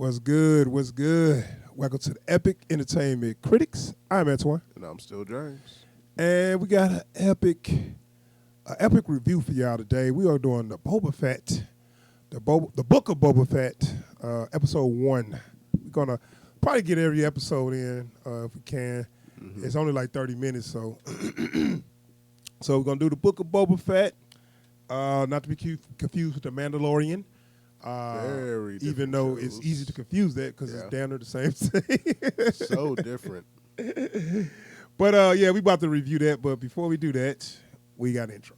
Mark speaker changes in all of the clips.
Speaker 1: What's good? What's good? Welcome to the Epic Entertainment Critics. I'm Antoine.
Speaker 2: And I'm still James.
Speaker 1: And we got an epic review for y'all today. We are doing the Boba Fett, the book of Boba Fett, episode 1. We're going to probably get every episode in if we can. Mm-hmm. It's only like 30 minutes, so so we're going to do the book of Boba Fett, not to be confused with the Mandalorian.
Speaker 2: Very different
Speaker 1: even though
Speaker 2: shows.
Speaker 1: it's easy to confuse that because it's damn near the same thing.
Speaker 2: So different.
Speaker 1: But yeah, we about to review that. But before we do that, we got an intro.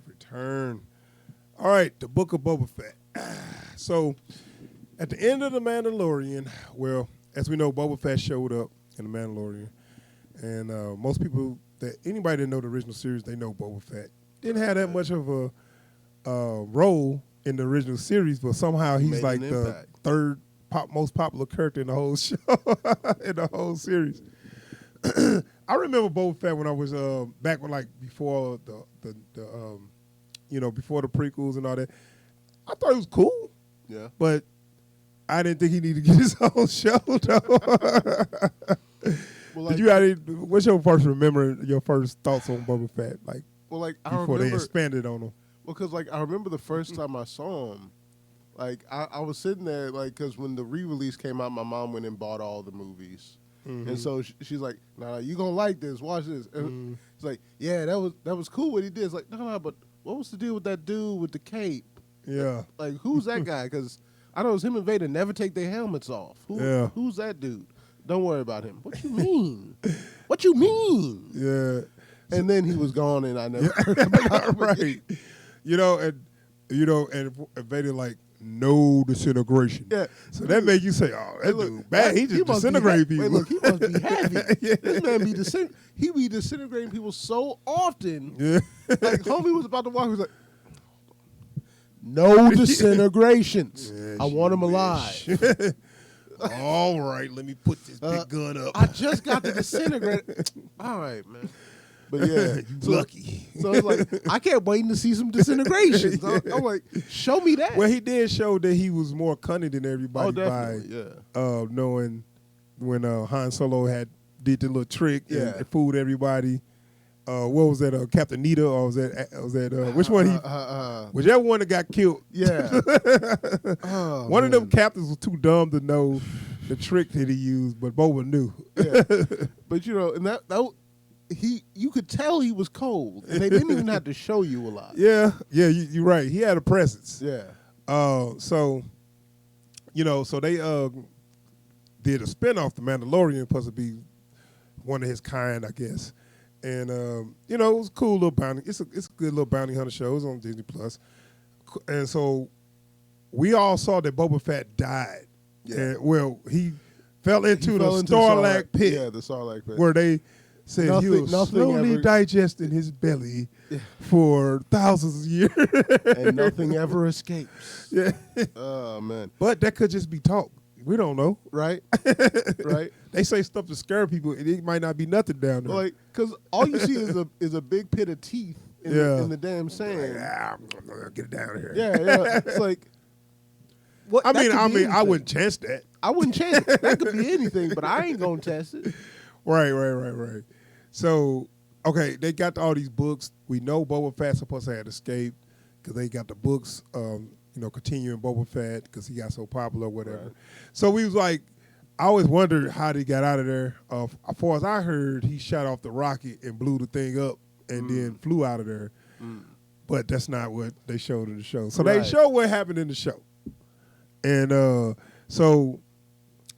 Speaker 1: Return. All right, the book of Boba Fett. So, at the end of The Mandalorian, well, as we know, Boba Fett showed up in The Mandalorian. And most people, anybody that know the original series, they know Boba Fett. Didn't have that much of a role in the original series, but somehow he's like the third most popular character in the whole show, in the whole series. I remember Boba Fett when I was back when, like, before the before the prequels and all that. I thought it was cool.
Speaker 2: Yeah.
Speaker 1: But I didn't think he needed to get his own show, though. Well, like, what's your first thoughts on Boba Fett? Like, before they expanded on him.
Speaker 2: Well, because, like, I remember the first time I saw him, like, I was sitting there, like, because when the re-release came out, my mom went and bought all the movies. Mm-hmm. And so she's like, "Nah, you gonna like this? Watch this." And it's like, "Yeah, that was cool what he did." It's like, "No, but what was the deal with that dude with the cape?
Speaker 1: Yeah,
Speaker 2: like who's that guy? Because I know it's him and Vader never take their helmets off. Who's that dude? Don't worry about him. What you mean? What you mean?
Speaker 1: Yeah."
Speaker 2: And then he was gone, and I never heard about him.
Speaker 1: Right. And Vader like, no disintegration.
Speaker 2: Yeah.
Speaker 1: So that made you say, "Oh, that dude bad. He just disintegrating people."
Speaker 2: Wait, look, he must be heavy. Yeah. This man be disintegrating people so often.
Speaker 1: Yeah.
Speaker 2: Like, homie was about to walk. He was like, "No disintegrations.
Speaker 1: Yeah,
Speaker 2: I want him alive."
Speaker 1: All right, let me put this big gun up.
Speaker 2: I just got the disintegrator. All right, man. But yeah,
Speaker 1: lucky.
Speaker 2: So it's like, I can't wait to see some disintegrations. I'm like, show me that.
Speaker 1: Well, he did show that he was more cunning than everybody by knowing when Han Solo did the little trick and fooled every what was that? Captain Nita, or was that which one? Whichever one that got killed.
Speaker 2: Yeah.
Speaker 1: One of them captains was too dumb to know the trick that he used, but Boba knew.
Speaker 2: Yeah. But and that you could tell he was cold, and they didn't even have to show you a lot.
Speaker 1: Yeah, you're right. He had a presence.
Speaker 2: Yeah.
Speaker 1: So they did a spinoff, The Mandalorian, supposed to be one of his kind, I guess. And it was a cool little bounty. It's a good little bounty hunter show. It's on Disney Plus. And so we all saw that Boba Fett died.
Speaker 2: Yeah.
Speaker 1: And, he fell into the Sarlacc pit.
Speaker 2: Yeah, the Sarlacc pit.
Speaker 1: Where they said he was slowly digesting his belly for thousands of years.
Speaker 2: And nothing ever escapes.
Speaker 1: Yeah.
Speaker 2: Oh, man.
Speaker 1: But that could just be talk. We don't know.
Speaker 2: Right? Right?
Speaker 1: They say stuff to scare people, and it might not be nothing down there.
Speaker 2: Like, because all you see is a big pit of teeth in the damn sand.
Speaker 1: I'm gonna get it down here.
Speaker 2: Yeah. It's like, what?
Speaker 1: I wouldn't chance that.
Speaker 2: I wouldn't chance it. That could be anything, but I ain't gonna test it.
Speaker 1: Right. So, okay, they got all these books. We know Boba Fett's supposed to have escaped because they got the books, continuing Boba Fett because he got so popular or whatever. Right. So we was like, I always wondered how they got out of there. As far as I heard, he shot off the rocket and blew the thing up and then flew out of there. But that's not what they showed in the show. So they showed what happened in the show. And so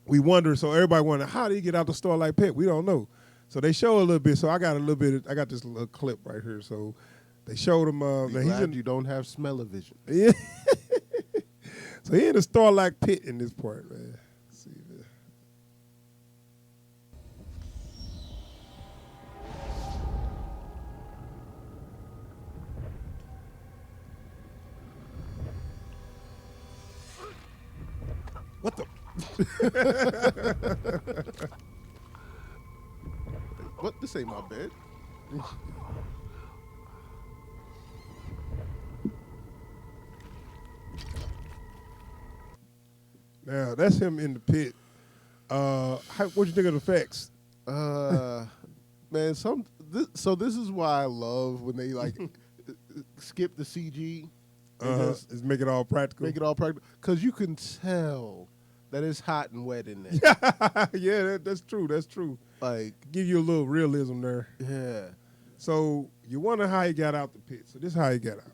Speaker 1: we wonder, so everybody wonder, how did he get out the Starlight Pit? We don't know. So they show a little bit. So I got this little clip right here. So they showed him.
Speaker 2: You don't have smell-o-vision.
Speaker 1: Yeah. So he in the Starlight Pit in this part, man. Let's see this.
Speaker 2: What? This ain't my bed.
Speaker 1: Now that's him in the pit. What you think of the effects?
Speaker 2: Man, so this is why I love when they like skip the CG.
Speaker 1: Just make it all practical.
Speaker 2: Make it all practical because you can tell that it's hot and wet in there.
Speaker 1: Yeah, that's true. That's true.
Speaker 2: Like,
Speaker 1: Give you a little realism there.
Speaker 2: yeah.
Speaker 1: So you wonder how he got out the pit. So this is how he got out.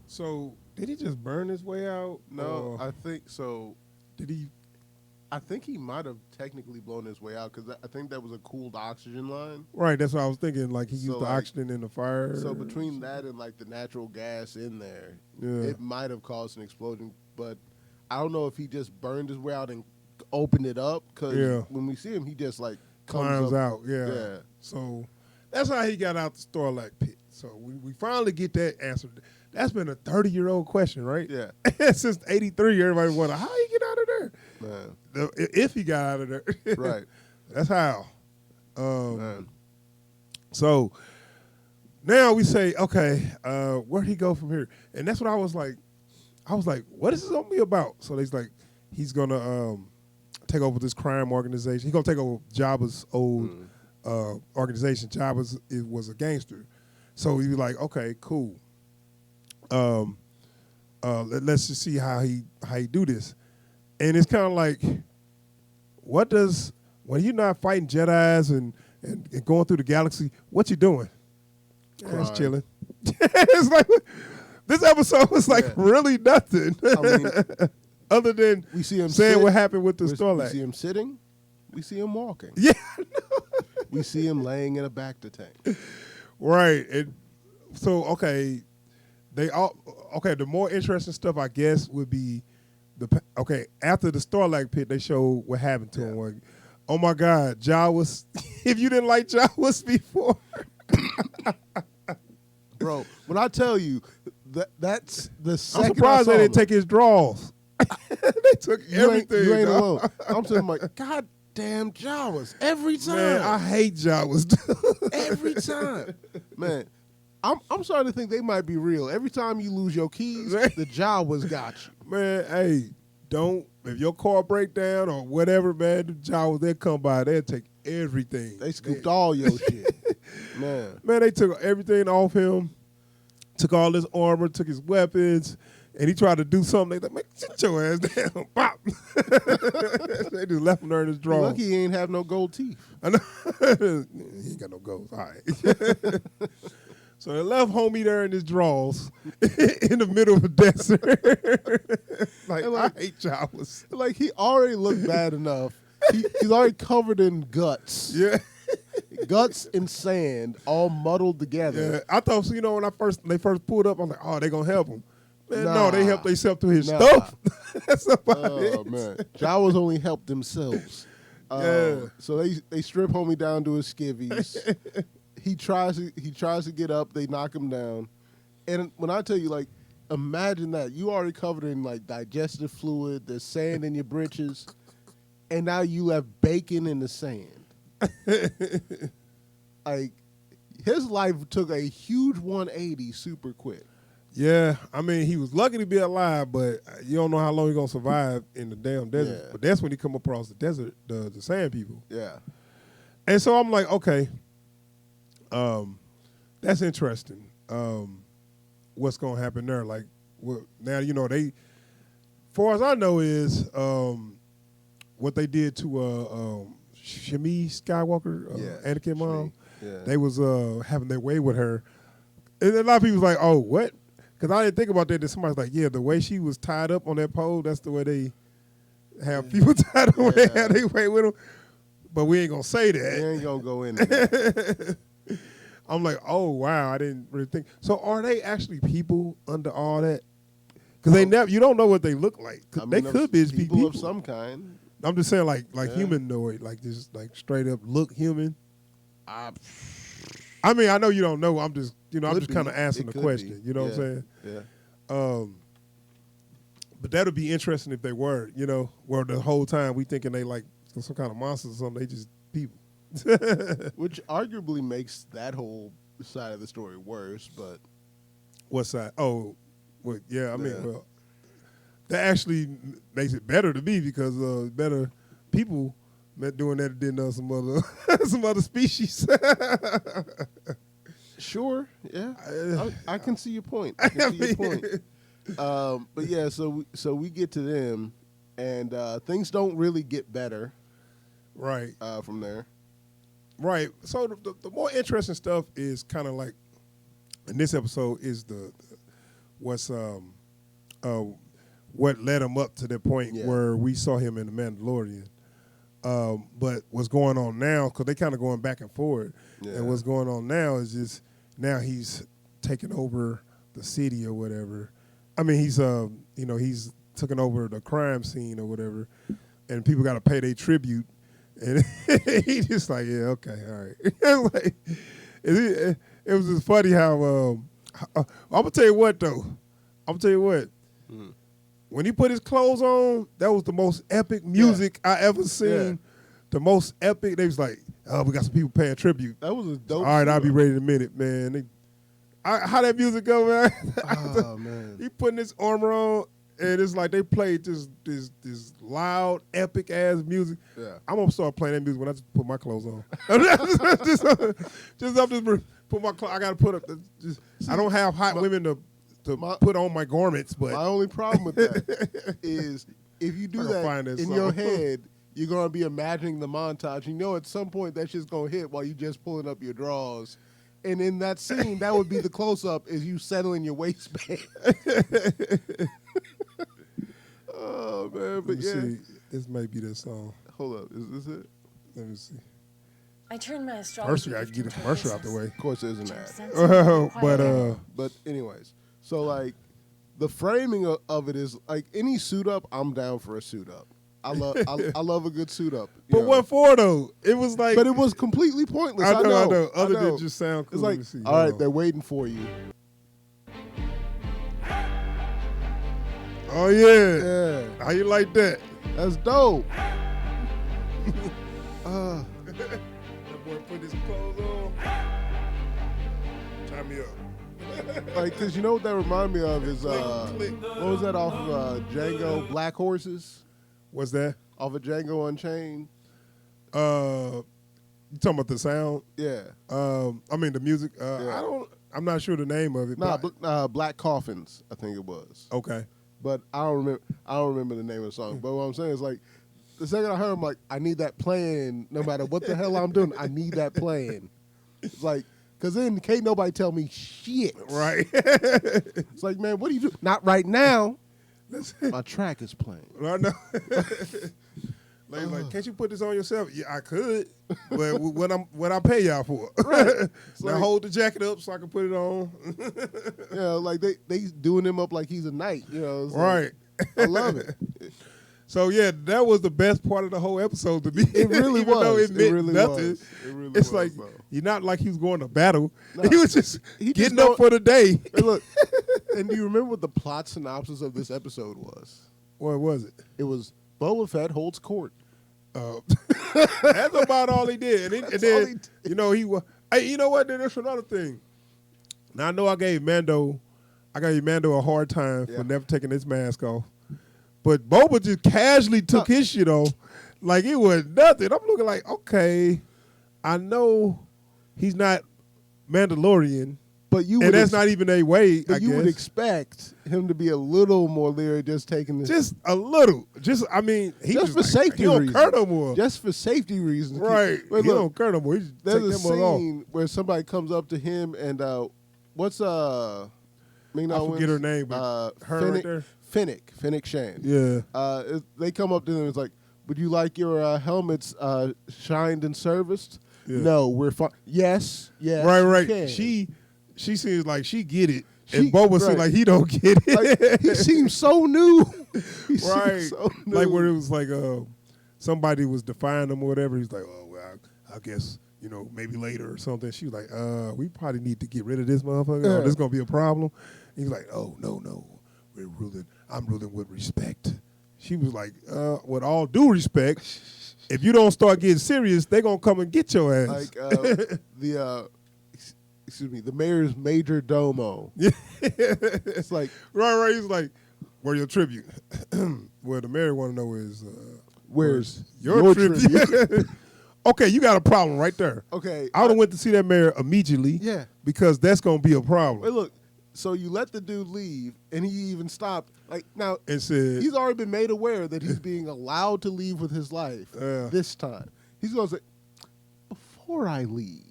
Speaker 1: So did he just burn his way out?
Speaker 2: No, I think so.
Speaker 1: Did he?
Speaker 2: I think he might have technically blown his way out because I think that was a cooled oxygen line.
Speaker 1: Right, that's what I was thinking. Like he used
Speaker 2: So,
Speaker 1: the
Speaker 2: like,
Speaker 1: oxygen in the fire.
Speaker 2: So between that and like the natural gas in there,
Speaker 1: Yeah.
Speaker 2: it might have caused an explosion. But I don't know if he just burned his way out and opened it up because when we see him, he just like
Speaker 1: climbs
Speaker 2: comes up.
Speaker 1: out. Yeah. So that's how he got out the Starlight pit. So we finally get that answer. That's been a 30-year-old question, right?
Speaker 2: Yeah.
Speaker 1: Since '83, everybody wonder how he get out of there.
Speaker 2: Man.
Speaker 1: If he got out of there.
Speaker 2: Right.
Speaker 1: That's how.
Speaker 2: Man.
Speaker 1: So now we say, okay, where'd he go from here? And that's what I was like, what is this gonna be about? So he's gonna take over this crime organization. He's gonna take over Jabba's old organization. Jabba's was a gangster. So he was like, okay, cool. Let's just see how he do this. And it's kind of like, when you're not fighting Jedis and going through the galaxy, what you doing? Just chilling. It's like this episode was like really nothing.
Speaker 2: I mean,
Speaker 1: other than
Speaker 2: we see him
Speaker 1: saying what happened with the Starlight.
Speaker 2: We see him sitting. We see him walking.
Speaker 1: Yeah.
Speaker 2: We see him laying in a Bacta tank.
Speaker 1: Right. And so, okay, the more interesting stuff, I guess, would be after the Starlight pit, they show what happened to him. Like, oh my God, Jawas! If you didn't like Jawas before,
Speaker 2: bro, when I tell you that's the second
Speaker 1: I'm surprised they didn't take his draws. They took everything.
Speaker 2: You ain't alone. I'm saying like, God damn Jawas every time.
Speaker 1: Man, I hate Jawas.
Speaker 2: Every time, man. I'm starting to think they might be real. Every time you lose your keys, the Jawas got you.
Speaker 1: Man, hey, if your car break down or whatever, man, the Jawas, they'll come by, they'll take everything.
Speaker 2: They scooped all your shit. Man,
Speaker 1: they took everything off him, took all his armor, took his weapons, and he tried to do something. They like, man, sit your ass down. Pop. They just left him there in his drawers.
Speaker 2: Lucky he ain't have no gold teeth.
Speaker 1: I know. He ain't got no goals. All right. So they left homie there in his drawers in the middle of a desert. like, I hate Jawas.
Speaker 2: Like, he already looked bad enough. He's already covered in guts.
Speaker 1: Yeah.
Speaker 2: Guts and sand all muddled together.
Speaker 1: Yeah. I thought, when they first pulled up, I'm like, oh, they going to help him. Man,
Speaker 2: Nah.
Speaker 1: no, they helped themselves through his stuff. That's about it.
Speaker 2: Man. Jawas only helped themselves. So they strip homie down to his skivvies. He tries to get up. They knock him down. And when I tell you, like, imagine that. You already covered in, like, digestive fluid. There's sand in your britches. And now you left bacon in the sand. Like, his life took a huge 180 super quick.
Speaker 1: Yeah, I mean, he was lucky to be alive, but you don't know how long he's going to survive in the damn desert.
Speaker 2: Yeah.
Speaker 1: But that's when he come across the desert, the sand people.
Speaker 2: Yeah.
Speaker 1: And so I'm like, okay, that's interesting. What's going to happen there? Like, now, they, far as I know, is what they did to Shmi Skywalker, Anakin mom.
Speaker 2: Yeah.
Speaker 1: They was having their way with her. And a lot of people was like, oh, what? Because I didn't think about that. Then somebody's like, yeah, the way she was tied up on that pole, that's the way they have people tied up when they have their way with them. but we ain't gonna say
Speaker 2: We
Speaker 1: that.
Speaker 2: ain't gonna go into that.
Speaker 1: I'm like, oh wow, I didn't really think. So are they actually people under all that? Because they never, you don't know what they look like.
Speaker 2: I mean,
Speaker 1: They could be people
Speaker 2: of some kind.
Speaker 1: I'm just saying, like
Speaker 2: Yeah.
Speaker 1: humanoid, like just like straight up look human.
Speaker 2: I
Speaker 1: mean, I know you don't know. I'm just, I'm
Speaker 2: Could
Speaker 1: just
Speaker 2: be.
Speaker 1: kind of asking
Speaker 2: It
Speaker 1: the
Speaker 2: could
Speaker 1: question.
Speaker 2: be.
Speaker 1: You know
Speaker 2: Yeah.
Speaker 1: what I'm saying?
Speaker 2: Yeah.
Speaker 1: But that would be interesting if they were, where the whole time we thinking they like some kind of monsters or something. They just people.
Speaker 2: Which arguably makes that whole side of the story worse, but
Speaker 1: What side? Oh, well, yeah. I mean,
Speaker 2: Yeah.
Speaker 1: well, that actually makes it better to me because better people doing that than some other some other species.
Speaker 2: sure, yeah. I can see your point. I can see your point. But yeah, so we get to them, and things don't really get better
Speaker 1: Right.
Speaker 2: from there.
Speaker 1: Right. So the more interesting stuff is kind of like in this episode is what's what led him up to the point
Speaker 2: Yeah.
Speaker 1: where we saw him in the Mandalorian. But what's going on now, because they kind of going back and forward,
Speaker 2: Yeah.
Speaker 1: and what's going on now is just now he's taking over the city or whatever. I mean, he's he's taking over the crime scene or whatever, and people got to pay their tribute. And he just like, yeah, okay, all right. Like, it was just funny how I'm gonna tell you what though. I'm gonna tell you what.
Speaker 2: Mhm.
Speaker 1: When he put his clothes on, that was the most epic music I ever seen.
Speaker 2: Yeah.
Speaker 1: The most epic. They was like, oh, we got some people paying tribute.
Speaker 2: That was a dope.
Speaker 1: All right, I'll be
Speaker 2: show.
Speaker 1: ready in a minute, man. How that music go, man?
Speaker 2: Oh man.
Speaker 1: He putting his armor on, and it's like they played this loud, epic ass music.
Speaker 2: Yeah.
Speaker 1: I'm gonna start playing that music when I just put my clothes on. just put my clothes. I gotta put up. I don't have hot women to put on my garments, but
Speaker 2: My only problem with that is if you do
Speaker 1: I'm gonna
Speaker 2: that
Speaker 1: find that
Speaker 2: in
Speaker 1: song.
Speaker 2: your head, you're gonna be imagining the montage. You know, at some point that shit's gonna hit while you just pulling up your drawers. And in that scene, that would be the close-up is you settling your waistband. Oh man,
Speaker 1: let
Speaker 2: but
Speaker 1: me
Speaker 2: yeah.
Speaker 1: see. This might be that song.
Speaker 2: Hold up, is this it?
Speaker 1: Let me see.
Speaker 3: I turned my astrology
Speaker 1: First, we gotta
Speaker 3: gift
Speaker 1: get the
Speaker 3: into a
Speaker 1: commercial out the
Speaker 3: business.
Speaker 1: way.
Speaker 2: Of course, there's an
Speaker 3: Which I'm
Speaker 2: ad.
Speaker 3: sensitive,
Speaker 1: But
Speaker 3: quiet.
Speaker 2: But anyways, so like the framing of it is like any suit up, I'm down for a suit up. I love a good suit up. you
Speaker 1: but
Speaker 2: know.
Speaker 1: what for though? It was like.
Speaker 2: But it was completely pointless.
Speaker 1: I know.
Speaker 2: know.
Speaker 1: Other than just sound cool.
Speaker 2: It's
Speaker 1: Let
Speaker 2: like,
Speaker 1: me see.
Speaker 2: all
Speaker 1: Hold
Speaker 2: right,
Speaker 1: on.
Speaker 2: they're waiting for you.
Speaker 1: Oh yeah.
Speaker 2: Yeah,
Speaker 1: How you like that?
Speaker 2: that's dope.
Speaker 1: That boy put his clothes on. Tie me up.
Speaker 2: Like, cause you know what that remind me of is
Speaker 1: Click.
Speaker 2: what was that off of Django Black Horses?
Speaker 1: What's that?
Speaker 2: Off of Django Unchained?
Speaker 1: You talking about the sound?
Speaker 2: Yeah.
Speaker 1: I mean the music.
Speaker 2: Yeah.
Speaker 1: I'm not sure the name of it.
Speaker 2: Nah,
Speaker 1: but
Speaker 2: Black Coffins, I think it was.
Speaker 1: okay.
Speaker 2: But I don't remember the name of the song. But what I'm saying is like the second I heard, I'm like, I need that playing. No matter what the hell I'm doing, I need that playing. It's like, cause then can't nobody tell me shit.
Speaker 1: Right.
Speaker 2: It's like, man, what do you do? Not right now. My track is playing.
Speaker 1: I know. Like, can't you put this on yourself? Yeah, I could, but what I pay y'all for?
Speaker 2: Right.
Speaker 1: Now
Speaker 2: like-
Speaker 1: hold the jacket up so I can put it on.
Speaker 2: You know, like they doing him up like he's a knight. You know, it's like,
Speaker 1: Right.
Speaker 2: I love it.
Speaker 1: So yeah, that was the best part of the whole episode to me.
Speaker 2: It really
Speaker 1: Even though
Speaker 2: was.
Speaker 1: it meant
Speaker 2: It really
Speaker 1: nothing.
Speaker 2: was. It really
Speaker 1: It's
Speaker 2: was,
Speaker 1: like
Speaker 2: though.
Speaker 1: you're not like he was going to battle.
Speaker 2: No.
Speaker 1: He was just
Speaker 2: He just
Speaker 1: getting
Speaker 2: go-
Speaker 1: up for the day.
Speaker 2: Hey, look, and do you remember what the plot synopsis of this episode was?
Speaker 1: What was it?
Speaker 2: It was Boba Fett holds court.
Speaker 1: That's about all he did. And
Speaker 2: That's
Speaker 1: then
Speaker 2: all he did.
Speaker 1: he was. Hey, you know what? Then there's another thing. Now I know I gave Mando a hard time
Speaker 2: Yeah.
Speaker 1: for never taking his mask off, but Boba just casually took his shit off like it was nothing. I'm looking like, okay, I know he's not Mandalorian,
Speaker 2: But you
Speaker 1: and
Speaker 2: would
Speaker 1: that's not even a way.
Speaker 2: But
Speaker 1: I
Speaker 2: you
Speaker 1: guess.
Speaker 2: would expect him to be a little more leery just taking this.
Speaker 1: Just a little. I mean, he
Speaker 2: Just for
Speaker 1: like,
Speaker 2: safety
Speaker 1: He don't
Speaker 2: reasons.
Speaker 1: care no more.
Speaker 2: Just for safety reasons.
Speaker 1: Right.
Speaker 2: But
Speaker 1: He
Speaker 2: look,
Speaker 1: don't care no more. He just take
Speaker 2: there's a
Speaker 1: them all off.
Speaker 2: scene where somebody comes up to him and what's Ming
Speaker 1: I forget her name, but her right there?
Speaker 2: Finnick Shan.
Speaker 1: Yeah.
Speaker 2: They come up to him and it's like, would you like your helmets shined and serviced?
Speaker 1: Yeah.
Speaker 2: No, we're fine. Yes.
Speaker 1: Right.
Speaker 2: can.
Speaker 1: She seems like she get it,
Speaker 2: She-
Speaker 1: and Boba
Speaker 2: right.
Speaker 1: seems like he don't get it.
Speaker 2: Like, he seems so new. He seems
Speaker 1: right.
Speaker 2: so new.
Speaker 1: Like where it was like somebody was defying him or whatever. He's like, oh well, I guess maybe later or something. She was like, we probably need to get rid of this motherfucker.
Speaker 2: Yeah.
Speaker 1: This is gonna be a problem. He's like, oh no, I'm ruling with respect. She was like, with all due respect, if you don't start getting serious, they gonna come and get your ass.
Speaker 2: Like the mayor's major domo.
Speaker 1: Yeah.
Speaker 2: It's like,
Speaker 1: right. He's like, where your tribute? Well, the mayor want to know is,
Speaker 2: where's
Speaker 1: your tribute? Okay, you got a problem right there.
Speaker 2: Okay.
Speaker 1: I would have went to see that mayor immediately.
Speaker 2: Yeah.
Speaker 1: Because that's gonna be a problem.
Speaker 2: Wait, look. So you let the dude leave, and he even stopped. Like now,
Speaker 1: And said,
Speaker 2: he's already been made aware that he's being allowed to leave with his life this time. He's going to say, before I leave,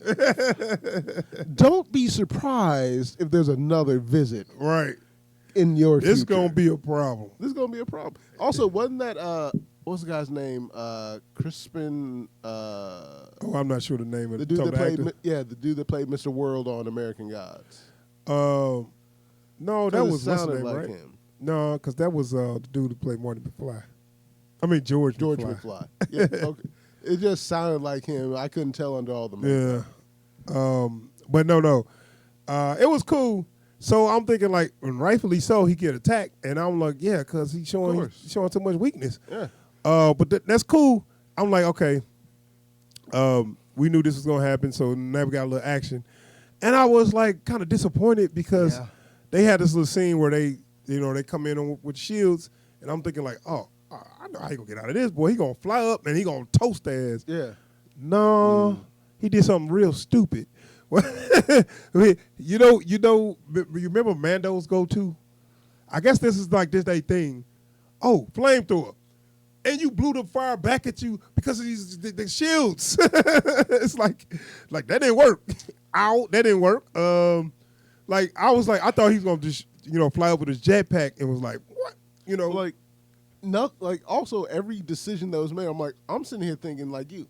Speaker 2: don't be surprised if there's another visit
Speaker 1: right,
Speaker 2: in your future.
Speaker 1: it's gonna be a problem.
Speaker 2: This is going to be a problem. Also, wasn't that, what's the guy's name? Crispin,
Speaker 1: Oh, I'm not sure the name of
Speaker 2: the dude that played,
Speaker 1: actor.
Speaker 2: the dude that played Mr. World on American Gods.
Speaker 1: No, that was what's the
Speaker 2: sounded
Speaker 1: name,
Speaker 2: like
Speaker 1: right?
Speaker 2: him.
Speaker 1: No, because that was the dude who played Marty McFly. I mean George McFly.
Speaker 2: McFly. Yeah, okay. It just sounded like him. I couldn't tell under all the makeup.
Speaker 1: Yeah. But no. It was cool. So I'm thinking like, and rightfully so, he get attacked, and I'm like, yeah, because he's showing too much weakness.
Speaker 2: Yeah.
Speaker 1: But that's cool. I'm like, okay. We knew this was gonna happen, so now we got a little action, and I was like kind of disappointed because they had this little scene where they come in with shields, and I'm thinking like, oh, I know how he gonna get out of this, boy. He gonna fly up and he gonna toast their ass.
Speaker 2: Yeah.
Speaker 1: No, he did something real stupid. I mean, you remember Mando's go-to? I guess this is like this they thing. Oh, flamethrower. And you blew the fire back at you because of the shields. It's like that didn't work. Ow, that didn't work. Like I was like, I thought he was gonna just fly up with his jetpack and was like, what?
Speaker 2: Like, no, like also every decision that was made, I'm like, I'm sitting here thinking like you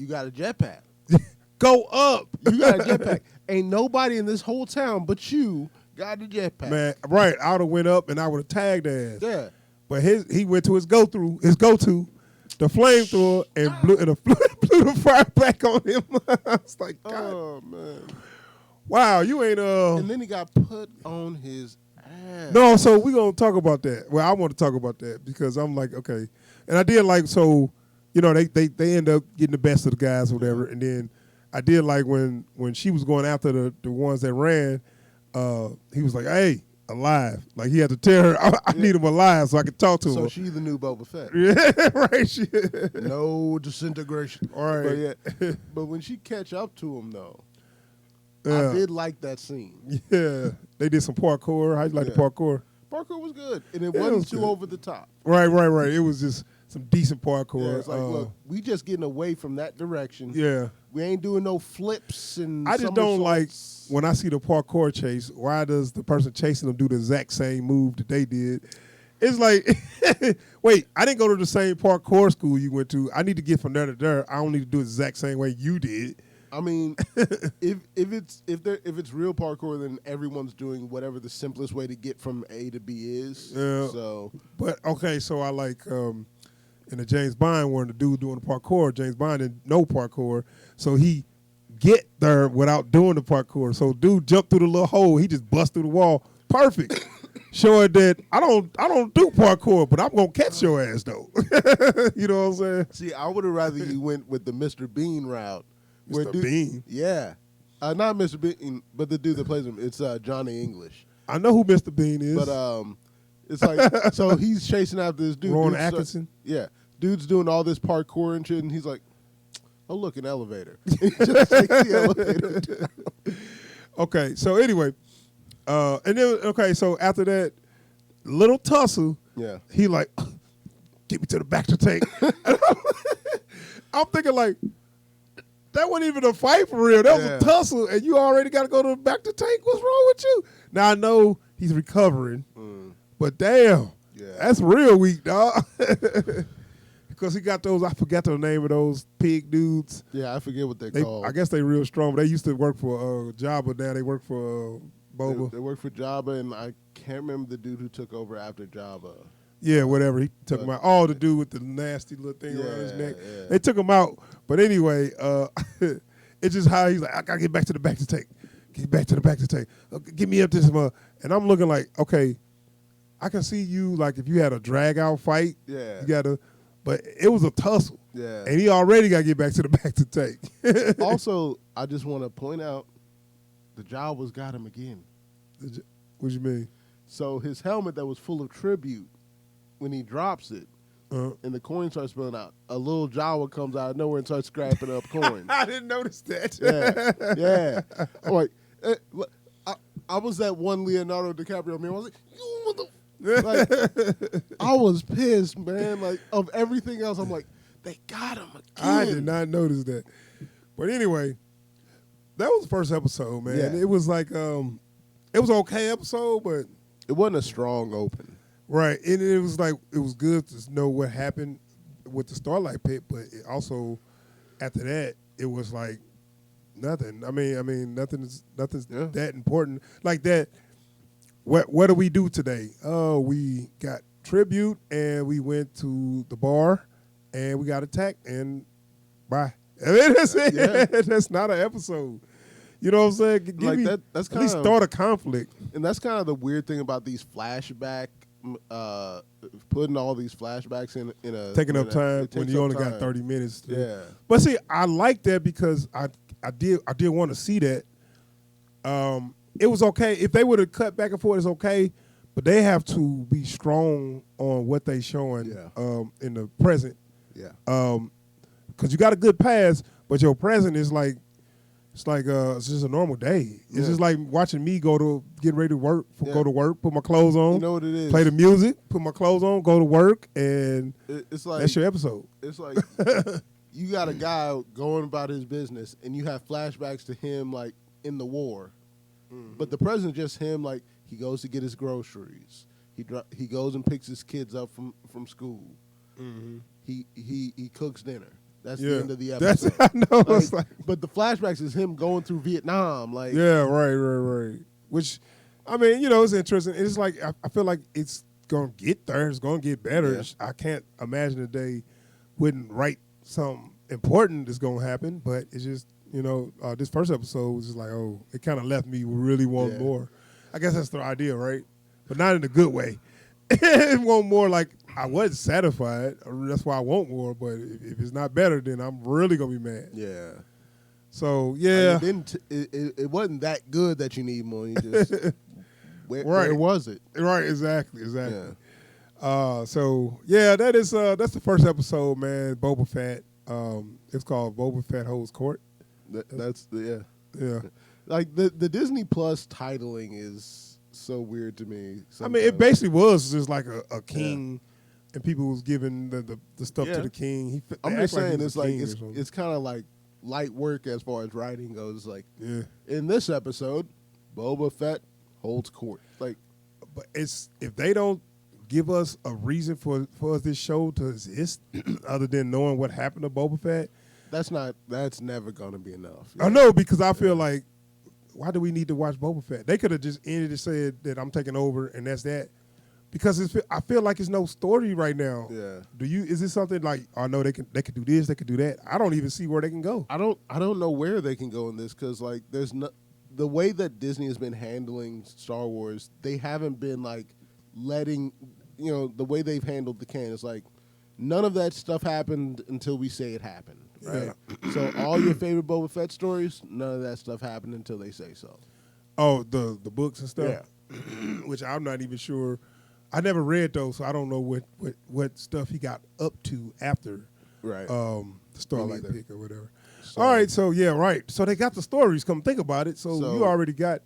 Speaker 2: got a jetpack.
Speaker 1: Go up.
Speaker 2: You got a jetpack. Ain't nobody in this whole town but you got a jetpack.
Speaker 1: Man, right. I would have went up and I would have tagged ass.
Speaker 2: Yeah.
Speaker 1: But he went to his go-to, the flamethrower, and blew the fire back on him. I was like, God.
Speaker 2: Oh man.
Speaker 1: Wow, you ain't
Speaker 2: And then he got put on his ass.
Speaker 1: No, so we're gonna talk about that. Well, I want to talk about that because I'm like, okay. And I did like they end up getting the best of the guys or whatever. And then I did like when she was going after the ones that ran, he was like, hey, alive. Like he had to tell her, I need him alive so I could talk to him.
Speaker 2: So she the new Boba Fett.
Speaker 1: Yeah, right.
Speaker 2: No disintegration.
Speaker 1: All right.
Speaker 2: But when she catch up to him though,
Speaker 1: Yeah.
Speaker 2: I did like that scene.
Speaker 1: Yeah. They did some parkour. How you like the parkour?
Speaker 2: Parkour was good. And it wasn't too over the top.
Speaker 1: Right. It was just some decent parkour.
Speaker 2: Yeah, it's like, look, we just getting away from that direction.
Speaker 1: Yeah.
Speaker 2: We ain't doing no flips and
Speaker 1: I just don't like when I see the parkour chase, why does the person chasing them do the exact same move that they did? It's like, wait, I didn't go to the same parkour school you went to. I need to get from there to there. I don't need to do it the exact same way you did.
Speaker 2: I mean, if it's real parkour, then everyone's doing whatever the simplest way to get from A to B is.
Speaker 1: Yeah.
Speaker 2: So,
Speaker 1: but okay, so I like in the James Bond one, the dude doing the parkour. James Bond didn't know parkour, so he get there without doing the parkour. So dude jumped through the little hole. He just bust through the wall. Perfect. Showing that I don't do parkour, but I'm gonna catch your ass though. You know what I'm saying?
Speaker 2: see, I would have rather you went with the Mr. Bean route.
Speaker 1: Mr. Bean.
Speaker 2: Yeah. Not Mr. Bean, but the dude that plays him. It's Johnny English.
Speaker 1: I know who Mr. Bean is.
Speaker 2: But it's like, so he's chasing after this dude.
Speaker 1: Ron
Speaker 2: Dude's
Speaker 1: Atkinson.
Speaker 2: yeah. Dude's doing all this parkour and shit, and he's like, oh, look, an elevator. He just takes the elevator down.
Speaker 1: Okay, so anyway, and then so after that little tussle,
Speaker 2: Yeah.
Speaker 1: he like, get me to the back of the tank. I'm thinking like, that wasn't even a fight for real. That was a tussle, and you already got to go to the back of the tank. What's wrong with you? Now I know he's recovering, but damn, that's real weak, dog. because he got those. I forgot the name of those pig dudes.
Speaker 2: Yeah, I forget what they're called.
Speaker 1: I guess they real strong. But they used to work for Jabba. Now they work for Boba.
Speaker 2: They work for Jabba, and I can't remember the dude who took over after Jabba.
Speaker 1: Yeah, whatever. He took him out. Oh, the dude with the nasty little thing around his neck.
Speaker 2: Yeah.
Speaker 1: They took him out. But anyway, it's just how he's like, I gotta get back to the back to take. Get back to the back to take. Get me up to this mother. And I'm looking like, okay, I can see you like if you had a drag out fight.
Speaker 2: Yeah.
Speaker 1: You gotta, but it was a tussle.
Speaker 2: Yeah.
Speaker 1: And he already got to get back to the back to take.
Speaker 2: Also, I just want to point out the Jawas got him again.
Speaker 1: What you mean?
Speaker 2: So his helmet that was full of tribute, when he drops it, and the coin starts spilling out, a little Jawa comes out of nowhere and starts scrapping up coins.
Speaker 1: I didn't notice that.
Speaker 2: Yeah. I'm like, I was that one Leonardo DiCaprio man. I was like, you mother. Like, I was pissed, man. Like, of everything else, I'm like, they got him again.
Speaker 1: I did not notice that. But anyway, that was the first episode, man.
Speaker 2: Yeah.
Speaker 1: It was like, it was an okay episode, but.
Speaker 2: It wasn't a strong open.
Speaker 1: Right. And it was like, it was good to know what happened with the Starlight Pit, but it also, after that, it was like nothing. I mean, nothing's that important. Like that, what do we do today? Oh, we got tribute, and we went to the bar, and we got attacked, and bye. I mean, that's it.
Speaker 2: Yeah.
Speaker 1: That's not an episode. You know what I'm saying? Give
Speaker 2: Like
Speaker 1: me,
Speaker 2: that's
Speaker 1: at least
Speaker 2: kind of,
Speaker 1: start a conflict.
Speaker 2: and that's kind of the weird thing about these flashback, putting all these flashbacks in a
Speaker 1: Taking
Speaker 2: in
Speaker 1: up
Speaker 2: a-
Speaker 1: time
Speaker 2: it
Speaker 1: when
Speaker 2: takes
Speaker 1: you
Speaker 2: up
Speaker 1: only got
Speaker 2: time.
Speaker 1: 30 minutes.
Speaker 2: Yeah.
Speaker 1: But see, I like that because I did want to see that. It was okay. If they would have cut back and forth, it's okay. But they have to be strong on what they showing in the present.
Speaker 2: Yeah.
Speaker 1: Because you got a good past, but your present is like, it's just a normal day. It's
Speaker 2: Yeah.
Speaker 1: just like watching me get ready to work, go to work, put my clothes on,
Speaker 2: You know what it is?
Speaker 1: play the music, put my clothes on, go to work, and
Speaker 2: It's like
Speaker 1: that's your episode.
Speaker 2: It's like you got a guy going about his business, and you have flashbacks to him like in the war, but the present just him like he goes to get his groceries. He goes and picks his kids up from school. He cooks dinner. That's the end of the episode.
Speaker 1: I know. It's like,
Speaker 2: but the flashbacks is him going through Vietnam. Like
Speaker 1: yeah, right. Which, I mean, it's interesting. It's like I feel like it's gonna get there. It's gonna get better.
Speaker 2: Yeah.
Speaker 1: I can't imagine that they wouldn't write something important that's gonna happen. But it's just this first episode was just like, oh, it kind of left me really wanting more. I guess that's the idea, right? But not in a good way. It want more like I wasn't satisfied. That's why I want more. But if it's not better, then I'm really gonna be mad.
Speaker 2: yeah.
Speaker 1: So yeah,
Speaker 2: It wasn't that good that you need more. You just where was it?
Speaker 1: Right, exactly.
Speaker 2: Yeah.
Speaker 1: So yeah, that's the first episode, man. Boba Fett. It's called Boba Fett Holds Court.
Speaker 2: Yeah. Like the Disney Plus titling is so weird to me.
Speaker 1: I mean, it basically was just like a king, and people was giving the stuff to the king.
Speaker 2: I'm
Speaker 1: they
Speaker 2: just
Speaker 1: act
Speaker 2: saying
Speaker 1: he's
Speaker 2: it's
Speaker 1: a
Speaker 2: like
Speaker 1: king or something.
Speaker 2: it's kind of like light work as far as writing goes. Like
Speaker 1: yeah.
Speaker 2: in this episode, Boba Fett holds court. Like,
Speaker 1: But it's if they don't give us a reason for this show to exist, other than knowing what happened to Boba Fett.
Speaker 2: that's never gonna be enough.
Speaker 1: I know, because I feel like, why do we need to watch Boba Fett? They could have just ended and said that I'm taking over and that's that. Because I feel like it's no story right now.
Speaker 2: Yeah.
Speaker 1: Is it something like, oh no, they could do this, they could do that? I don't even see where they can go.
Speaker 2: I don't know where they can go in this because like there's no the way that Disney has been handling Star Wars. They haven't been like letting the way they've handled the canon. It's like none of that stuff happened until we say it happened. Right.
Speaker 1: Yeah.
Speaker 2: So all your favorite Boba Fett stories, none of that stuff happened until they say so.
Speaker 1: Oh, the books and stuff?
Speaker 2: Yeah.
Speaker 1: Which I'm not even sure. I never read those, so I don't know what stuff he got up to after
Speaker 2: Right.
Speaker 1: the Starlight
Speaker 2: either.
Speaker 1: pick or whatever.
Speaker 2: So-
Speaker 1: All right, so yeah, right. So they got the stories. Come think about it. So you already got.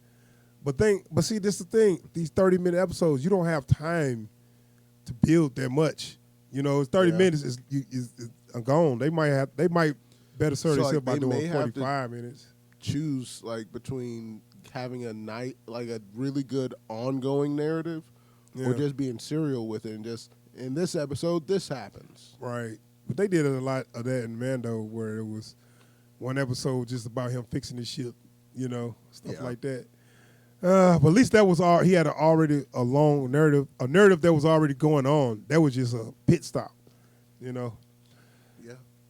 Speaker 1: But see, this is the thing. These 30-minute episodes, you don't have time to build that much. It's 30 minutes is gone. They might better serve
Speaker 2: So,
Speaker 1: themselves
Speaker 2: like,
Speaker 1: by
Speaker 2: they may
Speaker 1: doing
Speaker 2: have to
Speaker 1: 45 minutes.
Speaker 2: Choose like between having a really good ongoing narrative, or
Speaker 1: Yeah.
Speaker 2: just being serial with it and just in this episode this happens.
Speaker 1: Right. But they did a lot of that in Mando, where it was one episode just about him fixing the ship, stuff like that. But at least that was all. He had a long narrative, a narrative that was already going on. That was just a pit stop,
Speaker 2: Yeah.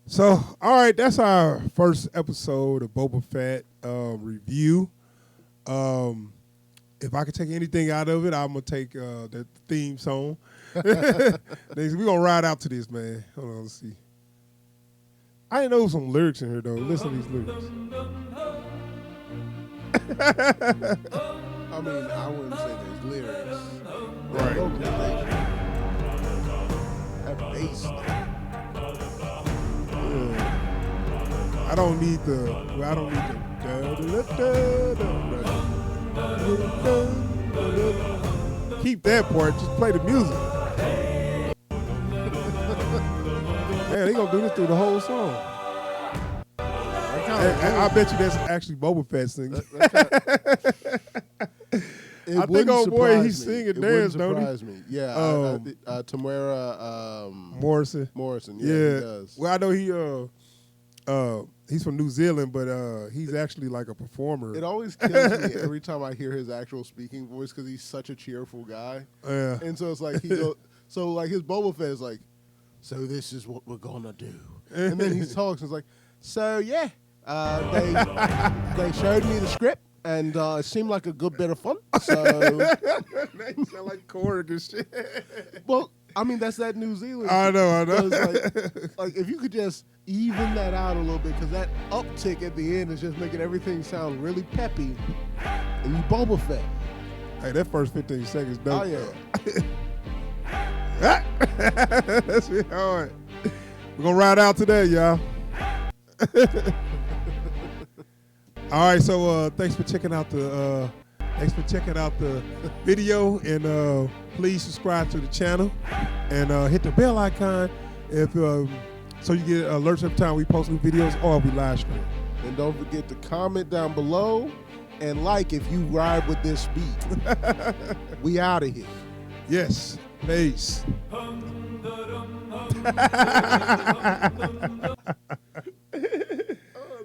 Speaker 1: So, all right, that's our first episode of Boba Fett review. If I could take anything out of it, I'm gonna take the theme song. We're gonna ride out to this, man. Hold on, let's see. I didn't know there was some lyrics in here though. Listen to these lyrics.
Speaker 2: I mean, I wouldn't say there's lyrics.
Speaker 1: Right.
Speaker 2: That bass.
Speaker 1: I don't need the. Keep that part. Just play the music. Man, they gonna do this through the whole song. I bet you that's actually Boba Fett singing. I think old boy he's singing dance, don't he?
Speaker 2: Me. Yeah, Tamara
Speaker 1: Morrison.
Speaker 2: Yeah, he does.
Speaker 1: Well, I know he's from New Zealand, but he's actually like a performer.
Speaker 2: It always kills me every time I hear his actual speaking voice because he's such a cheerful guy.
Speaker 1: Yeah.
Speaker 2: And so it's like so like his Boba Fett is like, so this is what we're gonna do, and then he talks and it's like, so yeah, they showed me the script. And it seemed like a good bit of fun. So
Speaker 1: they sound like Korg and shit.
Speaker 2: Well, I mean that's that New Zealand.
Speaker 1: I know.
Speaker 2: Like if you could just even that out a little bit, because that uptick at the end is just making everything sound really peppy. And you Boba Fett.
Speaker 1: Hey, that first 15 seconds dope.
Speaker 2: Oh yeah.
Speaker 1: That's it. All right. We're gonna ride out today, y'all. All right, so thanks for checking out the video, and please subscribe to the channel and hit the bell icon if so you get alerts every time we post new videos or we live stream.
Speaker 2: And don't forget to comment down below and like if you ride with this beat. We out of here.
Speaker 1: Yes, peace.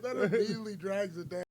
Speaker 2: That immediately drags it down.